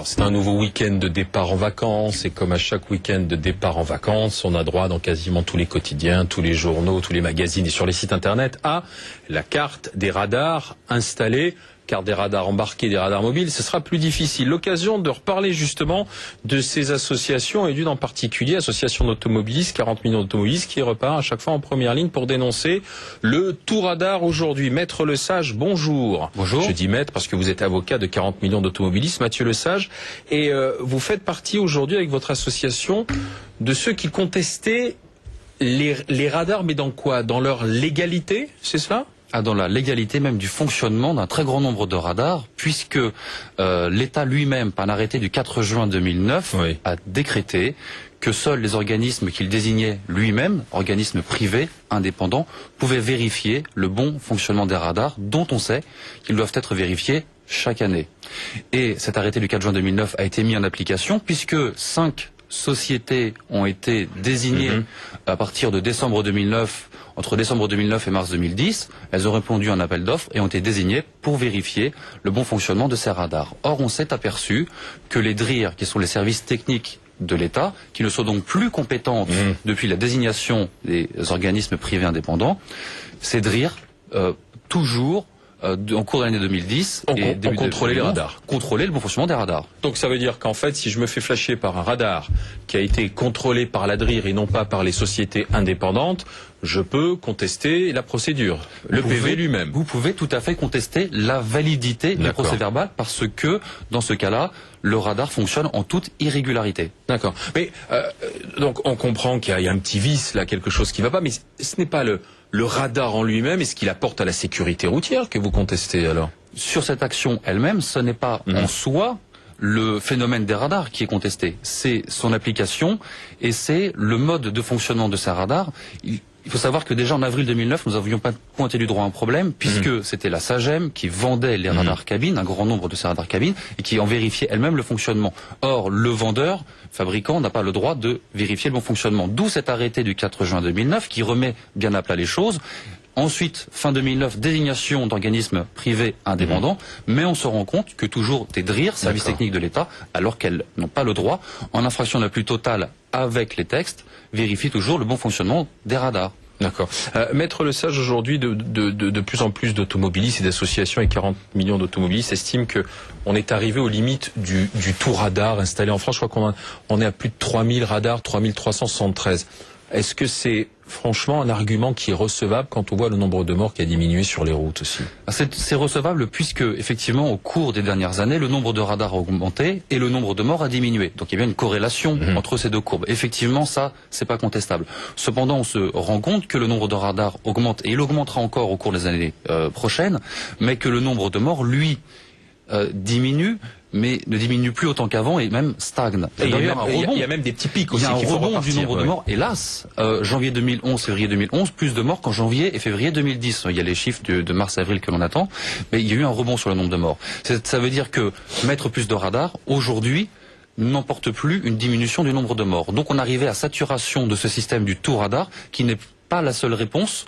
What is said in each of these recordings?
Alors c'est un nouveau week-end de départ en vacances et comme à chaque week-end de départ en vacances, on a droit dans quasiment tous les quotidiens, tous les journaux, tous les magazines et sur les sites internet à la carte des radars installés. Carte des radars embarqués, des radars mobiles, ce sera plus difficile. L'occasion de reparler justement de ces associations et d'une en particulier, association d'automobilistes, 40 millions d'automobilistes, qui repart à chaque fois en première ligne pour dénoncer le tout radar aujourd'hui. Maître Lesage, bonjour. Bonjour. Je dis maître parce que vous êtes avocat de 40 millions d'automobilistes, Mathieu Lesage, et vous faites partie aujourd'hui avec votre association de ceux qui contestaient les radars, mais dans quoi? Dans leur légalité, c'est cela? Dans la légalité même du fonctionnement d'un très grand nombre de radars, puisque l'État lui-même, par un arrêté du 4 juin 2009, Oui. a décrété que seuls les organismes qu'il désignait lui-même, organismes privés, indépendants, pouvaient vérifier le bon fonctionnement des radars, dont on sait qu'ils doivent être vérifiés chaque année. Et cet arrêté du 4 juin 2009 a été mis en application, puisque 5 sociétés ont été désignées à partir de décembre 2009, entre décembre 2009 et mars 2010, elles ont répondu à un appel d'offres et ont été désignées pour vérifier le bon fonctionnement de ces radars. Or, on s'est aperçu que les DRIR, qui sont les services techniques de l'État, qui ne sont donc plus compétentes depuis la désignation des organismes privés indépendants, ces DRIR, toujours en cours de l'année 2010, on contrôlait les radars. Contrôler le bon fonctionnement des radars. Donc ça veut dire qu'en fait, si je me fais flasher par un radar qui a été contrôlé par la DRIR et non pas par les sociétés indépendantes, je peux contester la procédure, le PV lui-même. Vous pouvez tout à fait contester la validité du procès-verbal parce que, dans ce cas-là, le radar fonctionne en toute irrégularité. D'accord. Mais donc on comprend qu'il y a un petit vice là, quelque chose qui ne va pas, mais ce n'est pas le radar en lui-même et ce qu'il apporte à la sécurité routière que vous contestez alors? Sur cette action elle-même, ce n'est pas en soi le phénomène des radars qui est contesté. C'est son application et c'est le mode de fonctionnement de ces radars. Il faut savoir que déjà en avril 2009, nous n'avions pas pointé du doigt un problème puisque c'était la SAGEM qui vendait les radars cabines, un grand nombre de ces radars cabines, et qui en vérifiait elle-même le fonctionnement. Or, le vendeur, fabricant, n'a pas le droit de vérifier le bon fonctionnement. D'où cet arrêté du 4 juin 2009 qui remet bien à plat les choses. Ensuite, fin 2009, désignation d'organismes privés indépendants, mais on se rend compte que toujours des DRIR, services techniques de l'État, alors qu'elles n'ont pas le droit, en infraction la plus totale avec les textes, vérifient toujours le bon fonctionnement des radars. D'accord. Maître Lesage, aujourd'hui, de plus en plus d'automobilistes et d'associations et 40 millions d'automobilistes estiment que on est arrivé aux limites du tout radar installé en France. Je crois qu'on est à plus de 3000 radars, 3373. Est-ce que c'est franchement un argument qui est recevable quand on voit le nombre de morts qui a diminué sur les routes aussi? C'est recevable puisque, effectivement, au cours des dernières années, le nombre de radars a augmenté et le nombre de morts a diminué. Donc il y a bien une corrélation entre ces deux courbes. Effectivement, ça, c'est pas contestable. Cependant, on se rend compte que le nombre de radars augmente et il augmentera encore au cours des années prochaines, mais que le nombre de morts, lui, diminue, mais ne diminue plus autant qu'avant et même stagne. Il y a même des petits pics aussi. Il y a un rebond du nombre de morts. Hélas, janvier 2011, février 2011, plus de morts qu'en janvier et février 2010. Il y a les chiffres de mars-avril que l'on attend, mais il y a eu un rebond sur le nombre de morts. Ça veut dire que mettre plus de radars, aujourd'hui, n'emporte plus une diminution du nombre de morts. Donc on arrivait à saturation de ce système du tout radar, qui n'est pas la seule réponse,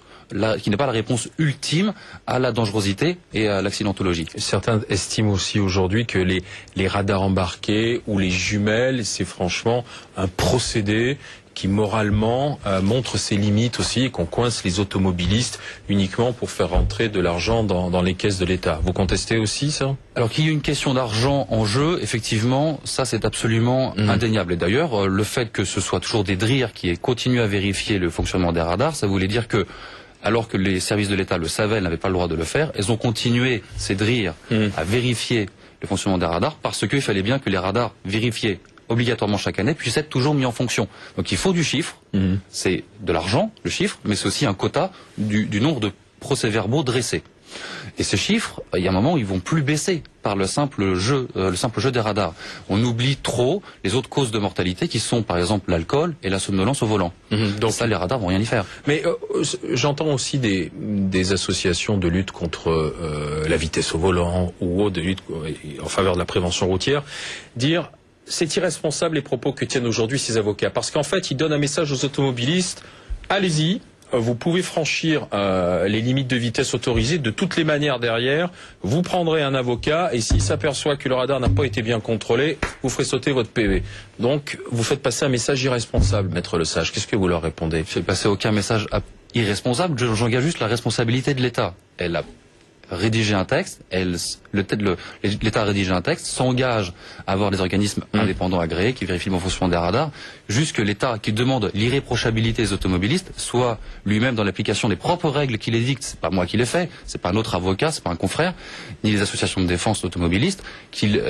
qui n'est pas la réponse ultime à la dangerosité et à l'accidentologie. Certains estiment aussi aujourd'hui que les radars embarqués ou les jumelles, c'est franchement un procédé qui moralement montre ses limites aussi et qu'on coince les automobilistes uniquement pour faire rentrer de l'argent dans les caisses de l'État. Vous contestez aussi ça? Alors qu'il y ait une question d'argent en jeu, effectivement, ça c'est absolument indéniable. Et d'ailleurs, le fait que ce soit toujours des DRIR qui aient continué à vérifier le fonctionnement des radars, ça voulait dire que alors que les services de l'État le savaient, elles n'avaient pas le droit de le faire, elles ont continué, ces DRIR, à vérifier le fonctionnement des radars parce qu'il fallait bien que les radars vérifiés obligatoirement chaque année puissent être toujours mis en fonction. Donc il faut du chiffre, c'est de l'argent, le chiffre, mais c'est aussi un quota du nombre de procès-verbaux dressés. Et ces chiffres, il y a un moment où ils vont plus baisser par le simple jeu des radars. On oublie trop les autres causes de mortalité qui sont par exemple l'alcool et la somnolence au volant. Donc ça, les radars vont rien y faire. Mais j'entends aussi des associations de lutte contre la vitesse au volant ou de lutte en faveur de la prévention routière dire c'est irresponsable les propos que tiennent aujourd'hui ces avocats parce qu'en fait ils donnent un message aux automobilistes, allez-y. vous pouvez franchir les limites de vitesse autorisées de toutes les manières derrière. Vous prendrez un avocat et s'il s'aperçoit que le radar n'a pas été bien contrôlé, vous ferez sauter votre PV. Donc, vous faites passer un message irresponsable, Maître Lesage. Qu'est-ce que vous leur répondez? Je ne fais passer aucun message irresponsable, j'engage juste la responsabilité de l'État. Elle a rédigé un texte, l'État a rédigé un texte, s'engage à avoir des organismes indépendants agréés qui vérifient le bon fonctionnement des radars, jusque l'État qui demande l'irréprochabilité des automobilistes soit lui-même dans l'application des propres règles qu'il édicte. C'est pas moi qui les fais, c'est pas notre avocat, c'est pas un confrère, ni les associations de défense d'automobilistes, qu'il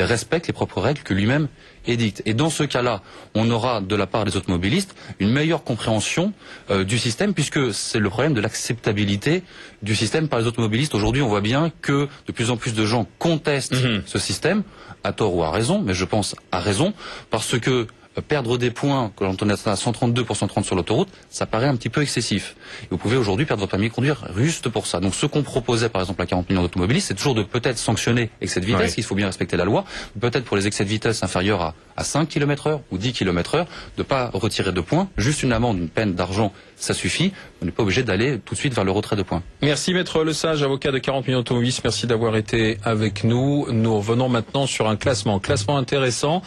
respecte les propres règles que lui-même édicte. Et dans ce cas-là, on aura de la part des automobilistes une meilleure compréhension du système, puisque c'est le problème de l'acceptabilité du système par les automobilistes. Aujourd'hui, on voit bien que de plus en plus de gens contestent ce système, à tort ou à raison, mais je pense à raison, parce que perdre des points quand on est à 132 pour 130 sur l'autoroute, ça paraît un petit peu excessif. Et vous pouvez aujourd'hui perdre votre permis de conduire juste pour ça. Donc ce qu'on proposait par exemple à 40 millions d'automobilistes, c'est toujours de peut-être sanctionner excès de vitesse, il faut bien respecter la loi, peut-être pour les excès de vitesse inférieurs à 5 km/h ou 10 km/h, de pas retirer de points, juste une amende, une peine d'argent, ça suffit. On n'est pas obligé d'aller tout de suite vers le retrait de points. Merci Maître Lesage, avocat de 40 millions d'automobilistes, merci d'avoir été avec nous. Nous revenons maintenant sur un classement intéressant.